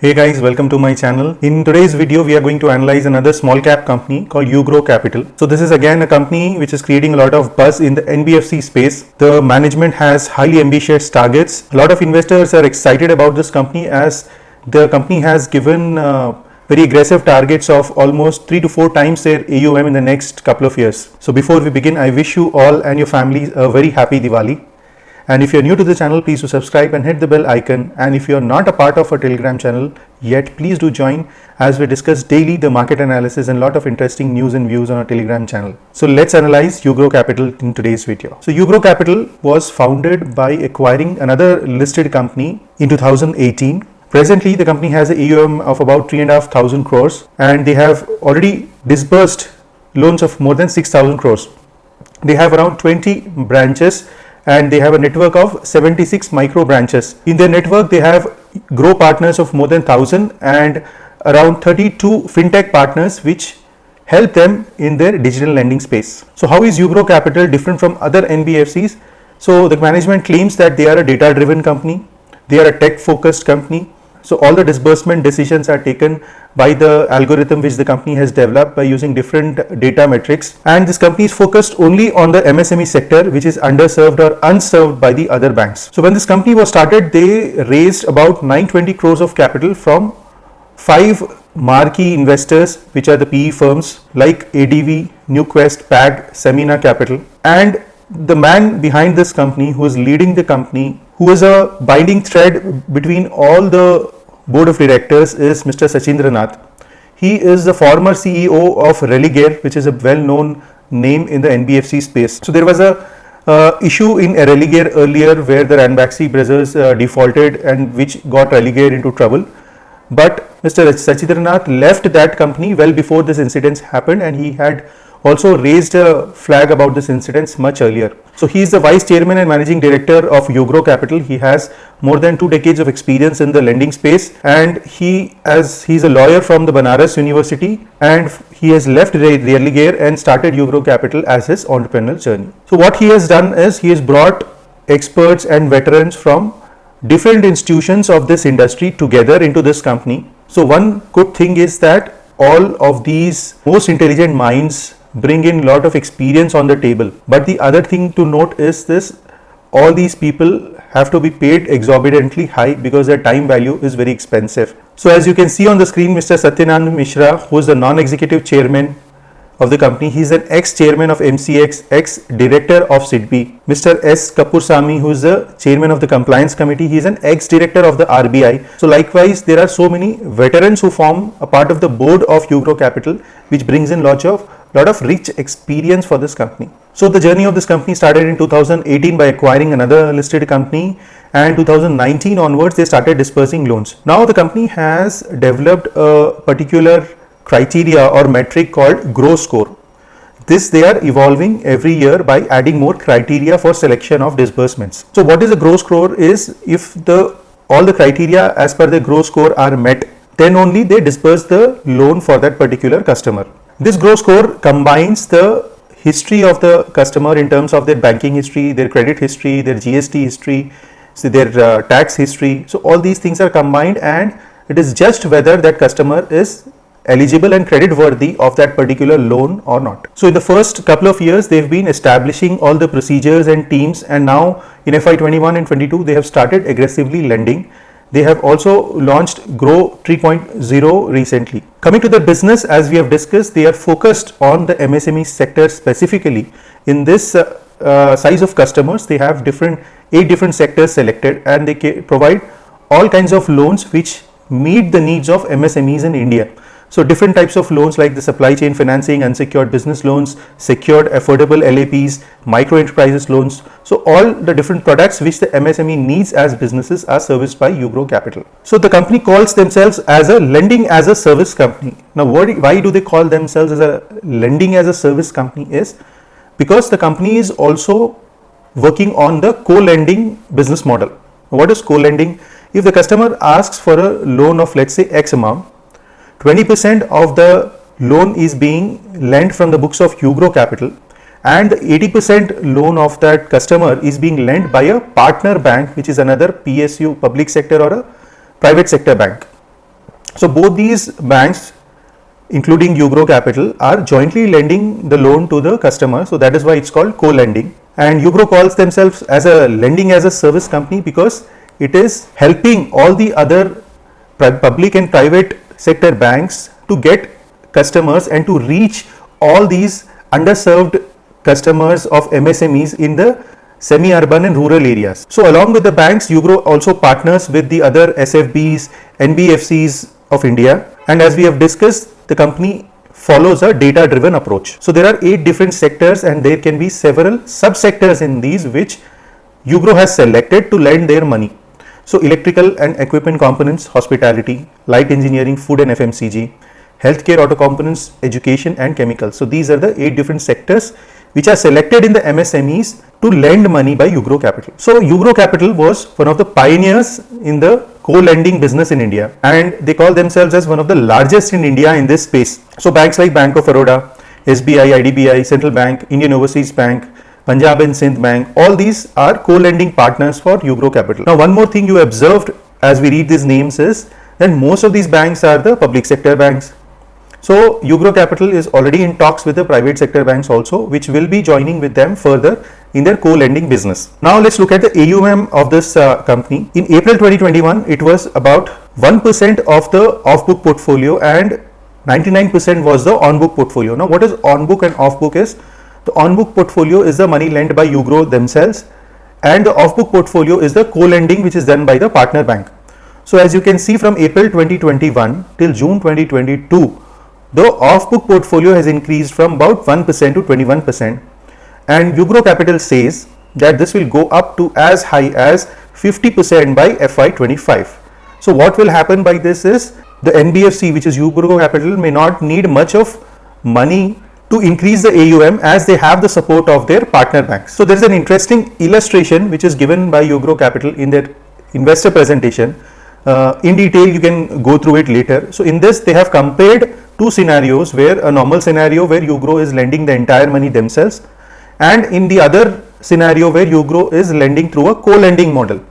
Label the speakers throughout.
Speaker 1: Hey guys, welcome to my channel. In today's video, we are going to analyze another small cap company called Ugro Capital. So this is again a company which is creating a lot of buzz in the NBFC space. The management has highly ambitious targets. A lot of investors are excited about this company as the company has given very aggressive targets of almost 3 to 4 times their AUM in the next couple of years. So before we begin, I wish you all and your families a very happy Diwali. And if you're new to the channel, please do subscribe and hit the bell icon. And if you're not a part of our Telegram channel yet, please do join as we discuss daily the market analysis and a lot of interesting news and views on our Telegram channel. So let's analyze Ugro Capital in today's video. So Ugro Capital was founded by acquiring another listed company in 2018. Presently, the company has an AUM of about 3,500 crores and they have already disbursed loans of more than 6,000 crores. They have around 20 branches and they have a network of 76 micro branches. In their network, they have grow partners of more than 1,000 and around 32 fintech partners which help them in their digital lending space. So how is Ugro Capital different from other NBFCs? So the management claims that they are a data driven company, they are a tech focused company. So all the disbursement decisions are taken by the algorithm which the company has developed by using different data metrics, and this company is focused only on the MSME sector which is underserved or unserved by the other banks. So when this company was started, they raised about 920 crores of capital from 5 marquee investors which are the PE firms like ADV, Newquest, PAG, Semina Capital, and the man behind this company who is leading the company, who is a binding thread between all the board of directors, is Mr. Sachindranath. He is the former CEO of Religare, which is a well-known name in the NBFC space. So there was a issue in Religare earlier where the Ranbaxy brothers defaulted and which got Religare into trouble. But Mr. Sachindranath left that company well before this incident happened, and he had also raised a flag about this incident much earlier. So he is the vice chairman and managing director of Ugro Capital. He has more than 2 decades of experience in the lending space, and he's a lawyer from the Banaras University, and he has left Religare and started Ugro Capital as his entrepreneurial journey. So what he has done is he has brought experts and veterans from different institutions of this industry together into this company. So one good thing is that all of these most intelligent minds bring in a lot of experience on the table. But the other thing to note is this: all these people have to be paid exorbitantly high because their time value is very expensive. So as you can see on the screen, Mr. Satyanand Mishra, who is the non-executive chairman of the company, he is an ex-chairman of MCX, ex-director of SIDBI. Mr. S. Kapursamy, who is the chairman of the compliance committee, he is an ex-director of the RBI. So likewise, there are so many veterans who form a part of the board of Ugro Capital, which brings in lot of rich experience for this company. So the journey of this company started in 2018 by acquiring another listed company, and 2019 onwards they started dispersing loans. Now the company has developed a particular criteria or metric called Grow Score. This they are evolving every year by adding more criteria for selection of disbursements. So what is a Grow Score is, if all the criteria as per the Grow Score are met, then only they disperse the loan for that particular customer. This Grow Score combines the history of the customer in terms of their banking history, their credit history, their GST history, so their tax history. So all these things are combined, and it is just whether that customer is eligible and credit worthy of that particular loan or not. So in the first couple of years, they've been establishing all the procedures and teams, and now in FY21 and 22 they have started aggressively lending. They have also launched Grow 3.0 recently. Coming to the business, as we have discussed, they are focused on the MSME sector specifically. In this size of customers, they have 8 different sectors selected, and they provide all kinds of loans which meet the needs of MSMEs in India. So different types of loans like the supply chain financing, unsecured business loans, secured affordable LAPs, micro enterprises loans. So all the different products which the MSME needs as businesses are serviced by Ugro Capital. So the company calls themselves as a lending as a service company. Now why do they call themselves as a lending as a service company is because the company is also working on the co-lending business model. What is co-lending? If the customer asks for a loan of, let's say, X amount, 20% of the loan is being lent from the books of Ugro Capital, and the 80% loan of that customer is being lent by a partner bank, which is another PSU, public sector, or a private sector bank. So both these banks, including Ugro Capital, are jointly lending the loan to the customer. So that is why it's called co-lending. And Ugro calls themselves as a lending as a service company because it is helping all the other public and private sector banks to get customers and to reach all these underserved customers of MSMEs in the semi-urban and rural areas. So along with the banks, Ugro also partners with the other SFBs, NBFCs of India, and as we have discussed, the company follows a data-driven approach. So there are 8 different sectors and there can be several sub-sectors in these which Ugro has selected to lend their money. So electrical and equipment components, hospitality, light engineering, food and FMCG, healthcare, auto components, education and chemicals. So these are the 8 different sectors which are selected in the MSMEs to lend money by Ugro Capital. So Ugro Capital was one of the pioneers in the co-lending business in India, and they call themselves as one of the largest in India in this space. So banks like Bank of Baroda, SBI, IDBI, Central Bank, Indian Overseas Bank, Punjab and Sindh Bank, all these are co-lending partners for Ugro Capital. Now one more thing you observed as we read these names is that most of these banks are the public sector banks. So Ugro Capital is already in talks with the private sector banks also, which will be joining with them further in their co-lending business. Now let's look at the AUM of this company. In April 2021, it was about 1% of the off-book portfolio and 99% was the on-book portfolio. Now what is on-book and off-book is? The on-book portfolio is the money lent by Ugro themselves, and the off-book portfolio is the co-lending which is done by the partner bank. So as you can see, from April 2021 till June 2022, the off-book portfolio has increased from about 1% to 21%, and Ugro Capital says that this will go up to as high as 50% by FY25. So what will happen by this is the NBFC, which is Ugro Capital, may not need much of money to increase the AUM as they have the support of their partner banks. So there is an interesting illustration which is given by Ugro Capital in their investor presentation. In detail, you can go through it later. So in this, they have compared 2 scenarios, where a normal scenario where Ugro is lending the entire money themselves, and in the other scenario where Ugro is lending through a co-lending model.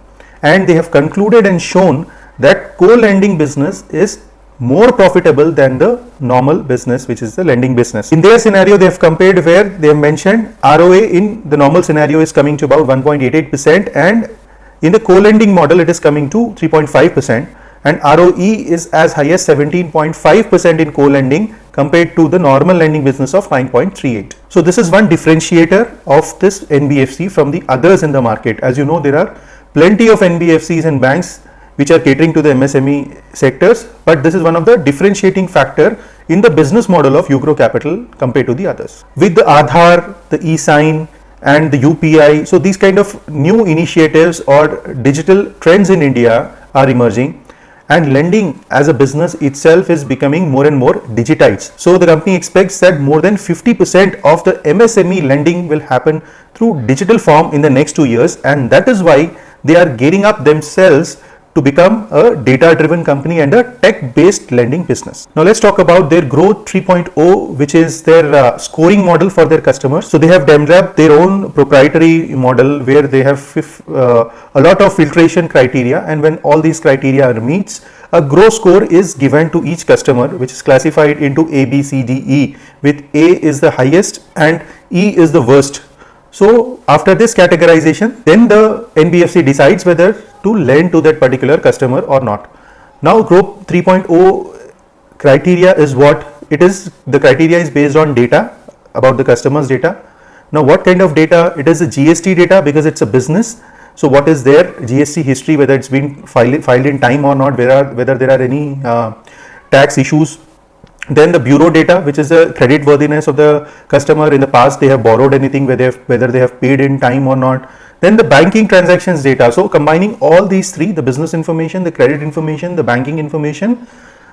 Speaker 1: And they have concluded and shown that co-lending business is more profitable than the normal business, which is the lending business. In their scenario, they have compared where they have mentioned ROA in the normal scenario is coming to about 1.88%, and in the co-lending model it is coming to 3.5%, and ROE is as high as 17.5% in co-lending compared to the normal lending business of 9.38. So this is one differentiator of this NBFC from the others in the market. As you know, there are plenty of NBFCs and banks which are catering to the MSME sectors, but this is one of the differentiating factor in the business model of Ugro Capital compared to the others. With the Aadhaar, the e-sign and the UPI, so these kind of new initiatives or digital trends in India are emerging, and lending as a business itself is becoming more and more digitized. So the company expects that more than 50% of the MSME lending will happen through digital form in the next 2 years, and that is why they are gearing up themselves to become a data-driven company and a tech-based lending business. Now let's talk about their Growth 3.0, which is their scoring model for their customers. So they have developed their own proprietary model where they have a lot of filtration criteria, and when all these criteria are meets, a Grow score is given to each customer, which is classified into A, B, C, D, E, with A is the highest and E is the worst. So after this categorization, then the NBFC decides whether to lend to that particular customer or not. Now Growth 3.0 criteria is what it is. The criteria is based on data about the customer's data. Now what kind of data? It is a GST data because it's a business. So what is their GST history, whether it's been filed in time or not, whether there are any tax issues. Then the bureau data, which is the credit worthiness of the customer in the past, they have borrowed anything, whether they have paid in time or not. Then the banking transactions data. So combining all these three, the business information, the credit information, the banking information,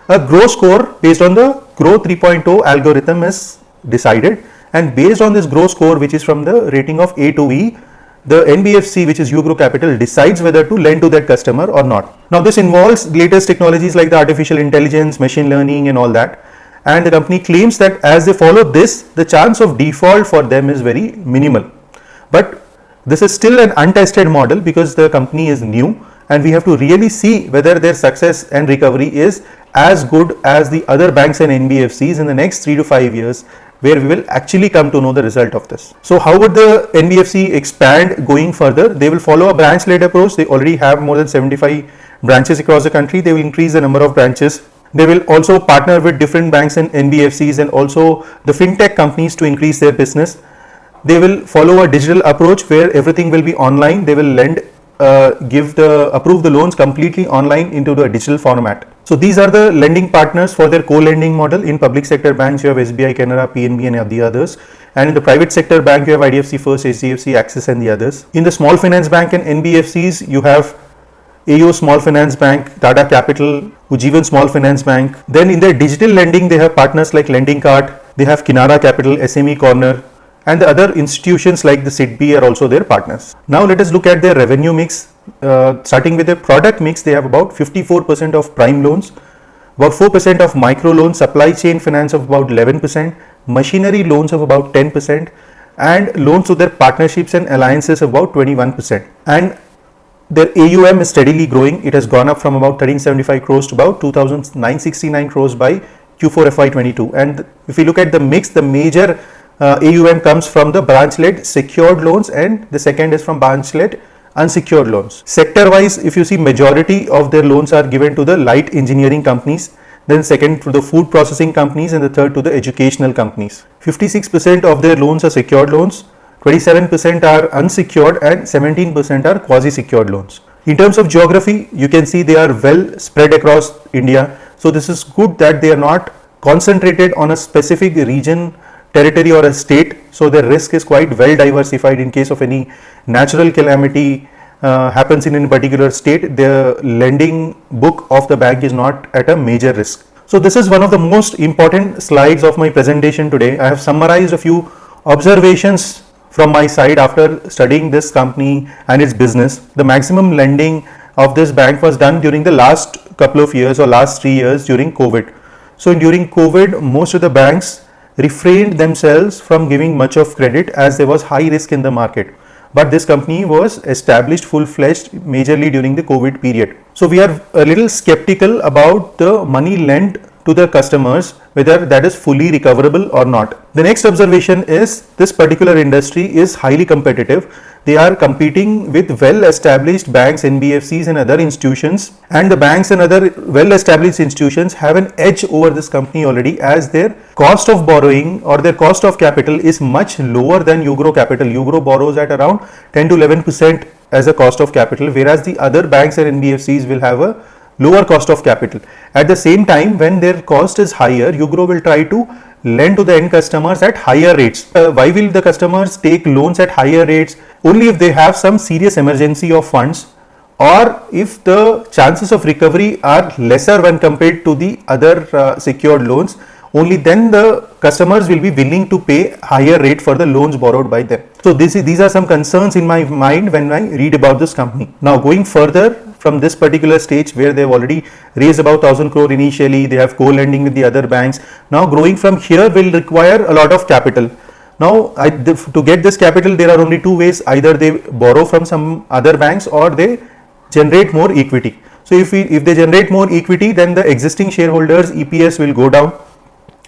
Speaker 1: a Grow score based on the Grow 3.0 algorithm is decided, and based on this Grow score, which is from the rating of A to E, the NBFC, which is Ugro Capital, decides whether to lend to that customer or not. Now this involves latest technologies like the artificial intelligence, machine learning and all that. And the company claims that as they follow this, the chance of default for them is very minimal. But this is still an untested model because the company is new and we have to really see whether their success and recovery is as good as the other banks and NBFCs in the next 3 to 5 years, where we will actually come to know the result of this. So how would the NBFC expand going further? They will follow a branch-led approach. They already have more than 75 branches across the country. They will increase the number of branches. They will also partner with different banks and NBFCs and also the fintech companies to increase their business. They will follow a digital approach where everything will be online. They will lend, approve the loans completely online into the digital format. So these are the lending partners for their co-lending model. In public sector banks, you have SBI, Canara, PNB and the others. And in the private sector bank, you have IDFC First, HDFC, Axis and the others. In the small finance bank and NBFCs, you have AO Small Finance Bank, Tata Capital, Ujjivan Small Finance Bank. Then in their digital lending, they have partners like Lending Card, they have Kinara Capital, SME Corner, and the other institutions like the SIDBI are also their partners. Now let us look at their revenue mix. Starting with their product mix, they have about 54% of prime loans, about 4% of micro loans, supply chain finance of about 11%, machinery loans of about 10%, and loans to their partnerships and alliances of about 21%. And their AUM is steadily growing. It has gone up from about 1375 crores to about 2969 crores by Q4 FY22. And if we look at the mix, the major AUM comes from the branch-led secured loans and the second is from branch-led unsecured loans. Sector-wise, if you see, majority of their loans are given to the light engineering companies, then second to the food processing companies and the third to the educational companies. 56% of their loans are secured loans, 27% are unsecured and 17% are quasi-secured loans. In terms of geography, you can see they are well spread across India. So this is good that they are not concentrated on a specific region, territory or a state. So their risk is quite well diversified. In case of any natural calamity happens in a particular state, the lending book of the bank is not at a major risk. So this is one of the most important slides of my presentation today. I have summarized a few observations from my side after studying this company and its business. The maximum lending of this bank was done during the last couple of years or last 3 years during COVID. So during COVID, most of the banks refrained themselves from giving much of credit as there was high risk in the market. But this company was established full-fledged majorly during the COVID period. So we are a little skeptical about the money lent to the customers, whether that is fully recoverable or not. The next observation is this particular industry is highly competitive. They are competing with well-established banks, NBFCs and other institutions, and the banks and other well-established institutions have an edge over this company already, as their cost of borrowing or their cost of capital is much lower than Ugro Capital. Ugro borrows at around 10 to 11% as a cost of capital, whereas the other banks and NBFCs will have a lower cost of capital. At the same time, when their cost is higher, Ugro will try to lend to the end customers at higher rates. Why will the customers take loans at higher rates? Only if they have some serious emergency of funds, or if the chances of recovery are lesser when compared to the other secured loans. Only then the customers will be willing to pay higher rate for the loans borrowed by them. So these are some concerns in my mind when I read about this company. Now going further from this particular stage, where they have already raised about 1000 crore initially, they have co-lending with the other banks. Now growing from here will require a lot of capital. Now to get this capital, there are only two ways: either they borrow from some other banks or they generate more equity. So if they generate more equity, then the existing shareholders EPS will go down,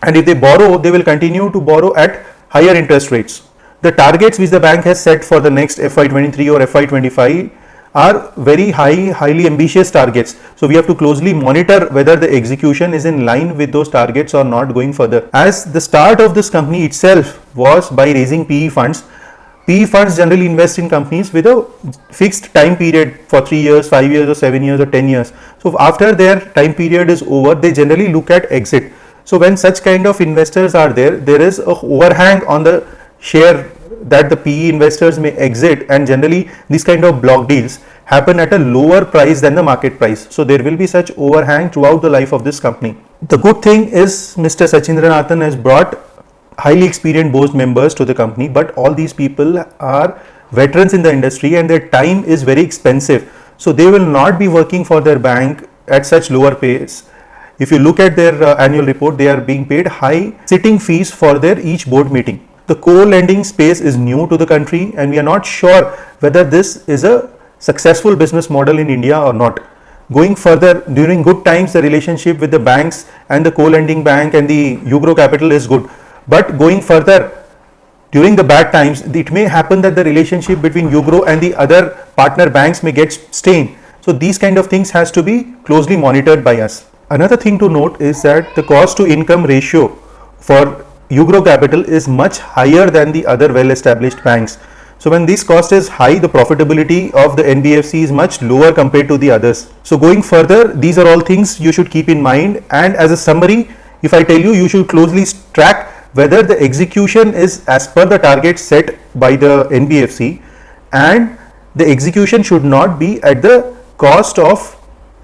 Speaker 1: and if they borrow, they will continue to borrow at higher interest rates. The targets which the bank has set for the next FY23 or FY25 are very highly ambitious targets. So we have to closely monitor whether the execution is in line with those targets or not going further. As the start of this company itself was by raising PE funds. PE funds generally invest in companies with a fixed time period for 3 years, 5 years or 7 years or 10 years. So after their time period is over, they generally look at exit. So when such kind of investors are there, there is a overhang on the share that the PE investors may exit, and generally these kind of block deals happen at a lower price than the market price. So there will be such overhang throughout the life of this company. The good thing is Mr. Sachindranathan has brought highly experienced board members to the company, but all these people are veterans in the industry and their time is very expensive. So they will not be working for their bank at such lower pace. If you look at their annual report, they are being paid high sitting fees for their each board meeting. The co-lending space is new to the country, and we are not sure whether this is a successful business model in India or not. Going further, during good times, the relationship with the banks and the co-lending bank and the Ugro Capital is good. But going further, during the bad times, it may happen that the relationship between Ugro and the other partner banks may get strained. So these kind of things has to be closely monitored by us. Another thing to note is that the cost to income ratio for Ugro Capital is much higher than the other well-established banks. So when this cost is high, the profitability of the NBFC is much lower compared to the others. So going further, these are all things you should keep in mind. And as a summary, if I tell you, you should closely track whether the execution is as per the target set by the NBFC, and the execution should not be at the cost of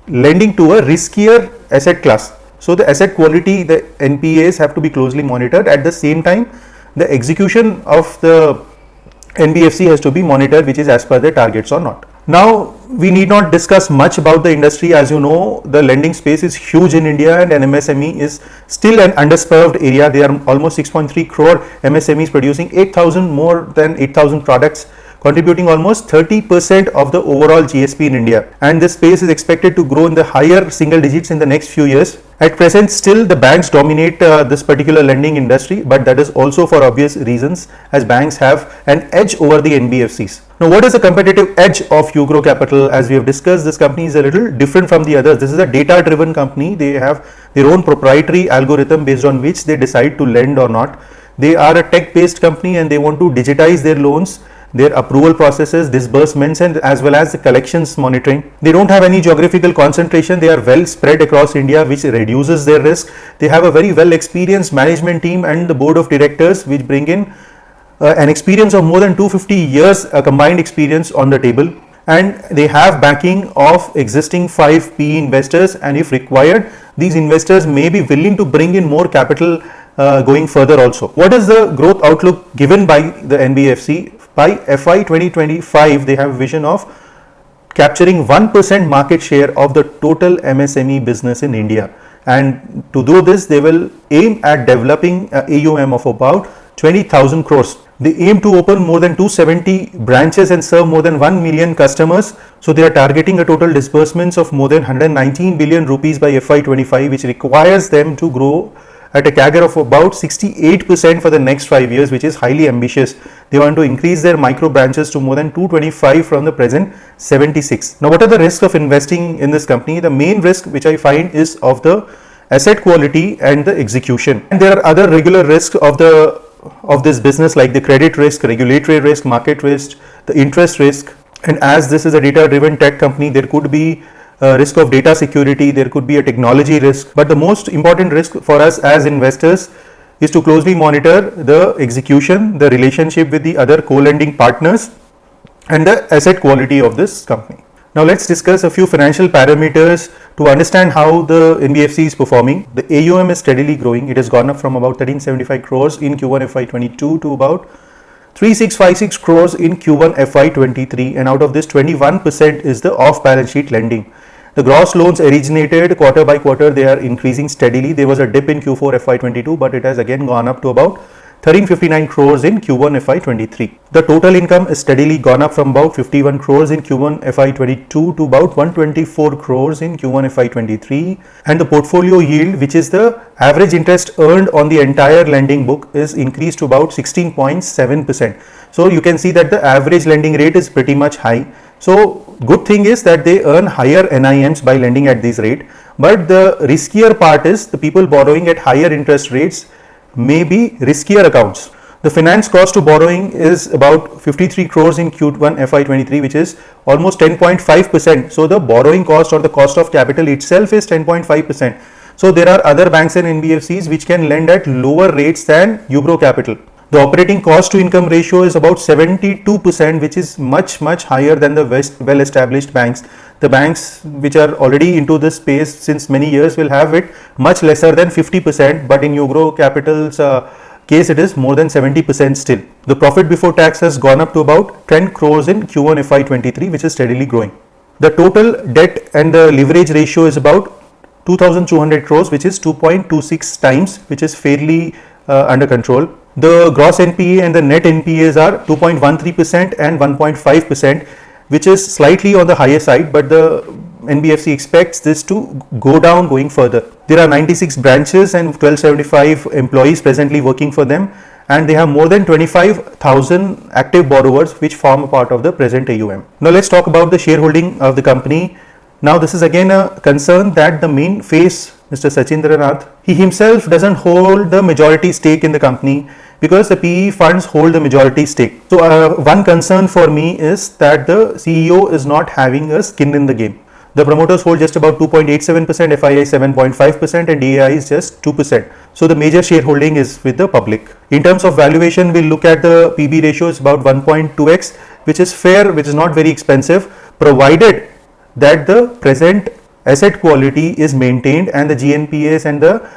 Speaker 1: lending to a riskier asset class. So the asset quality, the NPAs have to be closely monitored. At the same time, the execution of the NBFC has to be monitored, which is as per the targets or not. Now, we need not discuss much about the industry. As you know, the lending space is huge in India, and an MSME is still an underserved area. There are almost 6.3 crore MSMEs producing 8,000 more than 8,000 products, contributing almost 30% of the overall GSP in India. And this space is expected to grow in the higher single digits in the next few years. At present, still the banks dominate this particular lending industry, but that is also for obvious reasons, as banks have an edge over the NBFCs. Now, what is the competitive edge of Ugro Capital? As we have discussed, this company is a little different from the others. This is a data-driven company. They have their own proprietary algorithm based on which they decide to lend or not. They are a tech-based company and they want to digitize their loans, their approval processes, disbursements, and as well as the collections monitoring. They don't have any geographical concentration. They are well spread across India, which reduces their risk. They have a very well experienced management team and the board of directors, which bring in an experience of more than 250 years, a combined experience on the table. And they have backing of existing 5 PE investors, and if required, these investors may be willing to bring in more capital going further also. What is the growth outlook given by the NBFC? By FY 2025, they have a vision of capturing 1% market share of the total MSME business in India. And to do this, they will aim at developing AUM of about 20,000 crores. They aim to open more than 270 branches and serve more than 1 million customers. So they are targeting a total disbursements of more than 119 billion rupees by FY 25, which requires them to grow at a CAGR of about 68% for the next 5 years, which is highly ambitious. They want to increase their micro branches to more than 225 from the present 76. Now, what are the risks of investing in this company? The main risk which I find is of the asset quality and the execution. And there are other regular risks of this business, like the credit risk, regulatory risk, market risk, the interest risk. And as this is a data-driven tech company, there could be risk of data security, there could be a technology risk, but the most important risk for us as investors is to closely monitor the execution, the relationship with the other co-lending partners, and the asset quality of this company. Now let's discuss a few financial parameters to understand how the NBFC is performing. The AUM is steadily growing. It has gone up from about 1375 crores in Q1 FY22 to about 3656 crores in Q1 FY23, and out of this 21% is the off-balance sheet lending. The gross loans originated quarter by quarter, they are increasing steadily. There was a dip in Q4 FY22, but it has again gone up to about 1359 crores in Q1 FY23. The total income is steadily gone up from about 51 crores in Q1 FY22 to about 124 crores in Q1 FY23. And the portfolio yield, which is the average interest earned on the entire lending book, is increased to about 16.7%. So you can see that the average lending rate is pretty much high. So good thing is that they earn higher NIMs by lending at this rate, but the riskier part is the people borrowing at higher interest rates may be riskier accounts. The finance cost to borrowing is about 53 crores in Q1 FY23, which is almost 10.5%. So the borrowing cost or the cost of capital itself is 10.5%. So there are other banks and NBFCs which can lend at lower rates than Ugro Capital. The operating cost to income ratio is about 72%, which is much higher than the well-established banks. The banks which are already into this space since many years will have it much lesser than 50%, but in Ugro Capital's case it is more than 70% still. The profit before tax has gone up to about 10 crores in Q1 FY23, which is steadily growing. The total debt and the leverage ratio is about 2,200 crores, which is 2.26 times, which is fairly under control. The gross NPA and the net NPAs are 2.13% and 1.5%, which is slightly on the higher side, but the NBFC expects this to go down going further. There are 96 branches and 1275 employees presently working for them, and they have more than 25,000 active borrowers which form a part of the present AUM. Now let's talk about the shareholding of the company. Now this is again a concern that the main face, Mr. Sachindranath, he himself doesn't hold the majority stake in the company because the PE funds hold the majority stake. So one concern for me is that the CEO is not having a skin in the game. The promoters hold just about 2.87%, FII 7.5%, and DAI is just 2%. So the major shareholding is with the public. In terms of valuation, we'll look at the PB ratio is about 1.2x, which is fair, which is not very expensive, provided that the present asset quality is maintained and the GNPAs and the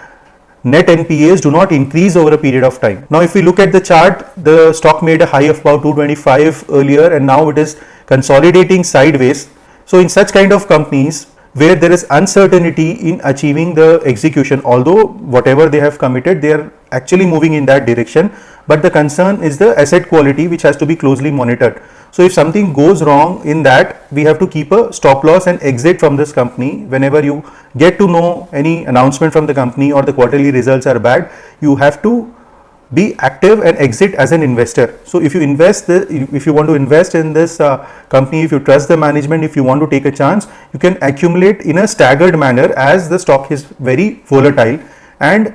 Speaker 1: net NPAs do not increase over a period of time. Now if we look at the chart, the stock made a high of about 225 earlier, and now it is consolidating sideways. So in such kind of companies where there is uncertainty in achieving the execution, although whatever they have committed, they are actually moving in that direction, but the concern is the asset quality, which has to be closely monitored. So if something goes wrong in that, we have to keep a stop loss and exit from this company. Whenever you get to know any announcement from the company or the quarterly results are bad, you have to be active and exit as an investor. So if you if you want to invest in this company, if you trust the management, if you want to take a chance, you can accumulate in a staggered manner, as the stock is very volatile, and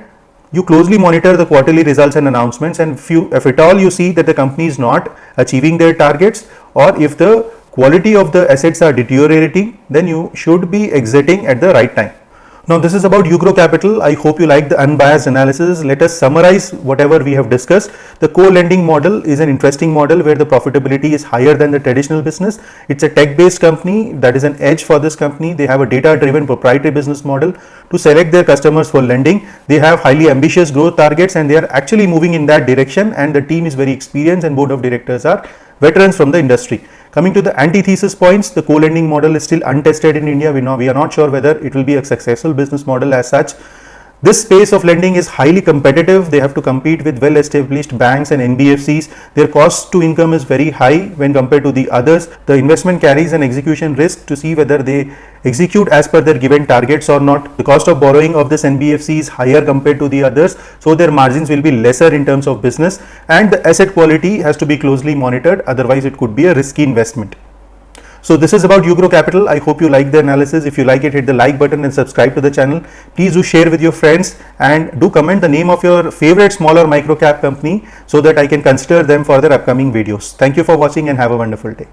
Speaker 1: you closely monitor the quarterly results and announcements, and if at all you see that the company is not achieving their targets, or if the quality of the assets are deteriorating, then you should be exiting at the right time. Now this is about Ugro Capital. I hope you like the unbiased analysis. Let us summarize whatever we have discussed. The co-lending model is an interesting model where the profitability is higher than the traditional business. It's a tech-based company. That is an edge for this company. They have a data-driven proprietary business model to select their customers for lending. They have highly ambitious growth targets, and they are actually moving in that direction, and the team is very experienced and board of directors are veterans from the industry. Coming to the antithesis points, the co-lending model is still untested in India. We are not sure whether it will be a successful business model as such. This space of lending is highly competitive. They have to compete with well-established banks and NBFCs. Their cost to income is very high when compared to the others. The investment carries an execution risk to see whether they execute as per their given targets or not. The cost of borrowing of this NBFC is higher compared to the others, so their margins will be lesser in terms of business, and the asset quality has to be closely monitored, otherwise it could be a risky investment. So this is about Ugro Capital. I hope you like the analysis. If you like it, hit the like button and subscribe to the channel. Please do share with your friends, and do comment the name of your favorite small or micro cap company so that I can consider them for their upcoming videos. Thank you for watching and have a wonderful day.